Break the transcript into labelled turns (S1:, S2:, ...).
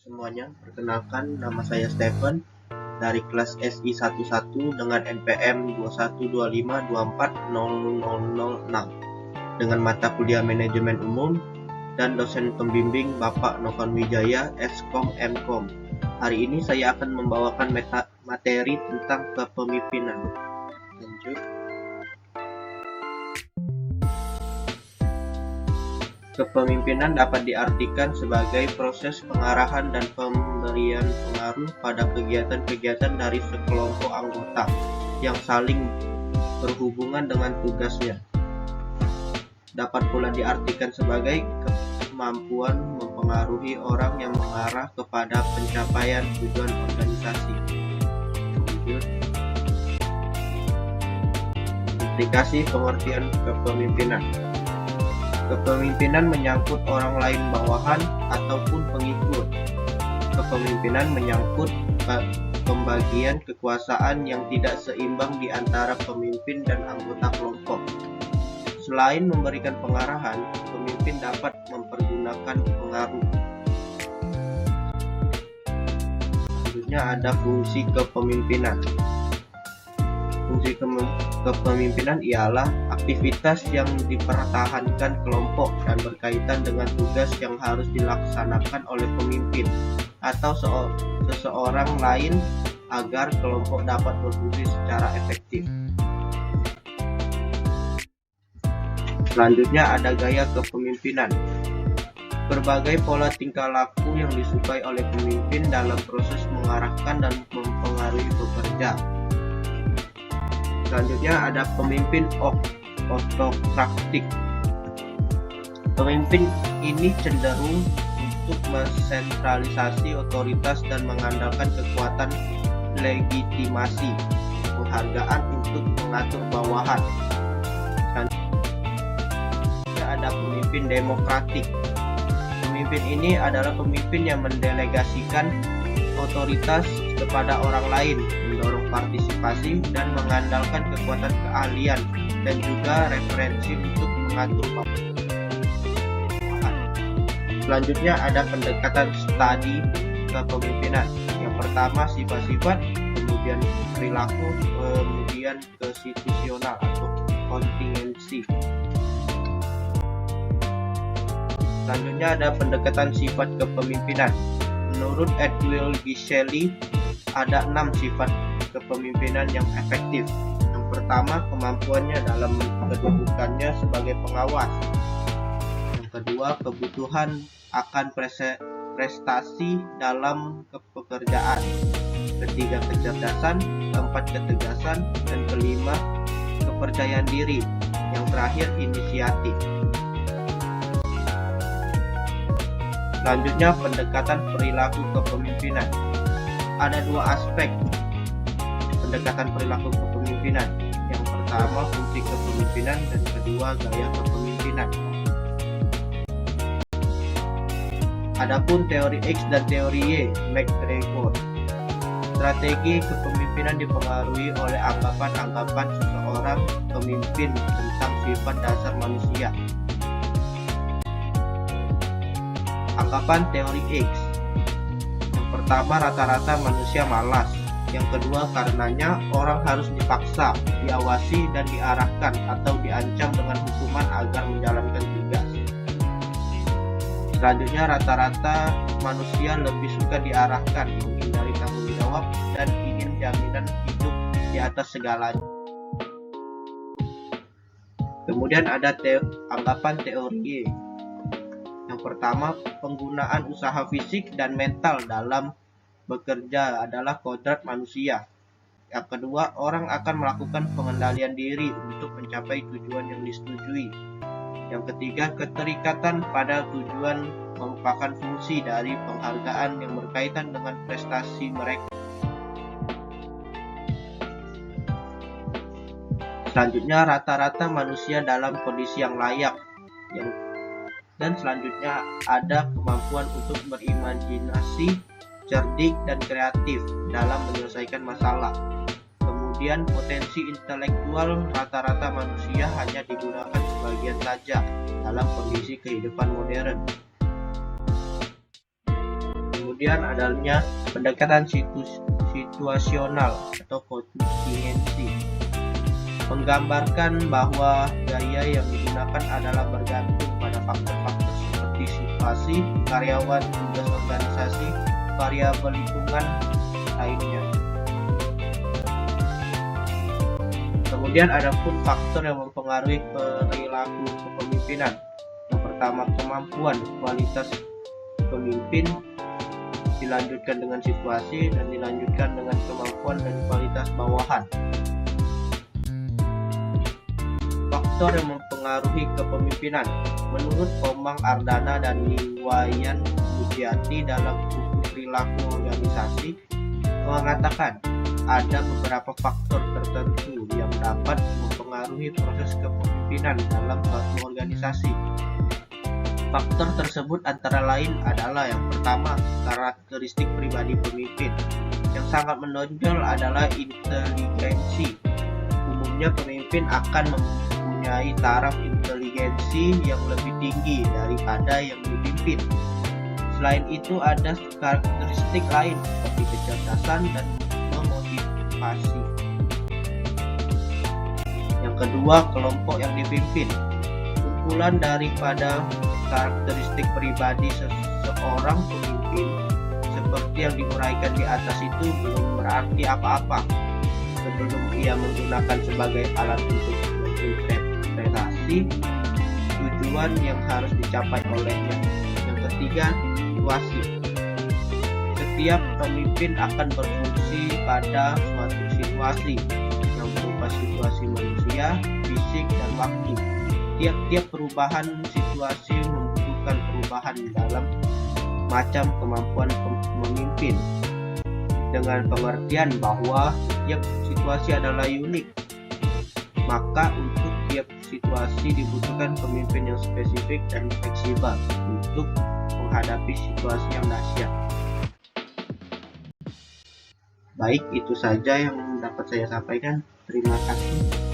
S1: semuanya, perkenalkan nama saya Stephen dari kelas SI 11 dengan NPM 2125240006 dengan mata kuliah Manajemen Umum dan dosen pembimbing Bapak Novan Wijaya, Skom Mkom. Hari ini saya akan membawakan materi tentang kepemimpinan. Lanjut. Kepemimpinan dapat diartikan sebagai proses pengarahan dan pemberian pengaruh pada kegiatan-kegiatan dari sekelompok anggota yang saling berhubungan dengan tugasnya. Dapat pula diartikan sebagai kemampuan mempengaruhi orang yang mengarah kepada pencapaian tujuan organisasi. Aplikasi pengertian kepemimpinan. Kepemimpinan menyangkut orang lain bawahan ataupun pengikut. Kepemimpinan menyangkut pembagian kekuasaan yang tidak seimbang di antara pemimpin dan anggota kelompok. Selain memberikan pengarahan, pemimpin dapat mempergunakan pengaruh. Selanjutnya ada fungsi kepemimpinan. Fungsi kepemimpinan ialah aktivitas yang dipertahankan kelompok dan berkaitan dengan tugas yang harus dilaksanakan oleh pemimpin atau seseorang lain agar kelompok dapat berfungsi secara efektif. Selanjutnya ada gaya kepemimpinan. Berbagai pola tingkah laku yang disukai oleh pemimpin dalam proses mengarahkan dan mempengaruhi pekerja. Selanjutnya ada pemimpin otokratik. Pemimpin ini cenderung untuk mensentralisasi otoritas dan mengandalkan kekuatan legitimasi, penghargaan untuk mengatur bawahan. Selanjutnya ada pemimpin demokratik. Pemimpin ini adalah pemimpin yang mendelegasikan otoritas kepada orang lain, mendorong partisipasi dan mengandalkan kekuatan keahlian dan juga referensi untuk mengatur bawahan. Selanjutnya ada pendekatan studi kepemimpinan. Yang pertama sifat-sifat, kemudian perilaku, kemudian konstitusional atau kontingensi. Selanjutnya ada pendekatan sifat kepemimpinan. Menurut Edwin Giseli, ada 6 sifat kepemimpinan yang efektif. Yang pertama, kemampuannya dalam kedudukannya sebagai pengawas. Yang kedua, kebutuhan akan prestasi dalam pekerjaan. Ketiga, kecerdasan. Keempat, ketegasan. Dan kelima, kepercayaan diri. Yang terakhir, inisiatif. Selanjutnya, pendekatan perilaku kepemimpinan. Ada 2 aspek pendekatan perilaku kepemimpinan. Yang pertama, fungsi kepemimpinan, dan kedua, gaya kepemimpinan. Adapun teori X dan teori Y, McGregor. Strategi kepemimpinan dipengaruhi oleh anggapan-anggapan seseorang pemimpin tentang sifat dasar manusia. Anggapan teori X. Yang pertama, rata-rata manusia malas. Yang kedua, karenanya orang harus dipaksa, diawasi, dan diarahkan atau diancam dengan hukuman agar menjalankan tugas. Selanjutnya, rata-rata manusia lebih suka diarahkan, menghindari tanggung jawab, dan ingin jaminan hidup di atas segalanya. Kemudian ada anggapan teori Y. Yang pertama, penggunaan usaha fisik dan mental dalam bekerja adalah kodrat manusia. Yang kedua, orang akan melakukan pengendalian diri untuk mencapai tujuan yang disetujui. Yang ketiga, keterikatan pada tujuan merupakan fungsi dari penghargaan yang berkaitan dengan prestasi mereka. Selanjutnya, rata-rata manusia dalam kondisi yang layak. Dan selanjutnya ada kemampuan untuk berimajinasi, cerdik, dan kreatif dalam menyelesaikan masalah. Kemudian potensi intelektual rata-rata manusia hanya digunakan sebagian saja dalam kondisi kehidupan modern. Kemudian adanya pendekatan situasional atau kontingensi, menggambarkan bahwa gaya yang digunakan adalah bergantung pada faktor-faktor seperti situasi, karyawan, tugas organisasi, variabel lingkungan lainnya. Kemudian ada pun faktor yang mempengaruhi perilaku kepemimpinan. Yang pertama, kemampuan, kualitas pemimpin, dilanjutkan dengan situasi, dan dilanjutkan dengan kemampuan dan kualitas bawahan. Faktor yang mempengaruhi kepemimpinan. Menurut Komang Ardana dan Niwayan Pujiati dalam buku Perilaku Organisasi mengatakan ada beberapa faktor tertentu yang dapat mempengaruhi proses kepemimpinan dalam suatu organisasi. Faktor tersebut antara lain adalah yang pertama, karakteristik pribadi pemimpin. Yang sangat menonjol adalah inteligensi. Umumnya pemimpin akan mempunyai taraf inteligensi yang lebih tinggi daripada yang dipimpin. Selain itu ada karakteristik lain seperti kecerdasan dan memotivasi. Yang kedua, kelompok yang dipimpin. Kumpulan daripada karakteristik pribadi seseorang pemimpin seperti yang diuraikan di atas itu belum berarti apa-apa sebelum ia menggunakan sebagai alat untuk menginterpretasi tujuan yang harus dicapai olehnya. Yang ketiga, situasi. Setiap pemimpin akan berfungsi pada suatu situasi yang berupa situasi manusia, fisik, dan waktu. Tiap-tiap perubahan situasi membutuhkan perubahan dalam macam kemampuan memimpin, dengan pengertian bahwa setiap situasi adalah unik. Maka untuk tiap situasi dibutuhkan pemimpin yang spesifik dan fleksibel untuk menghadapi situasi yang dahsyat. Baik, itu saja yang dapat saya sampaikan. Terima kasih.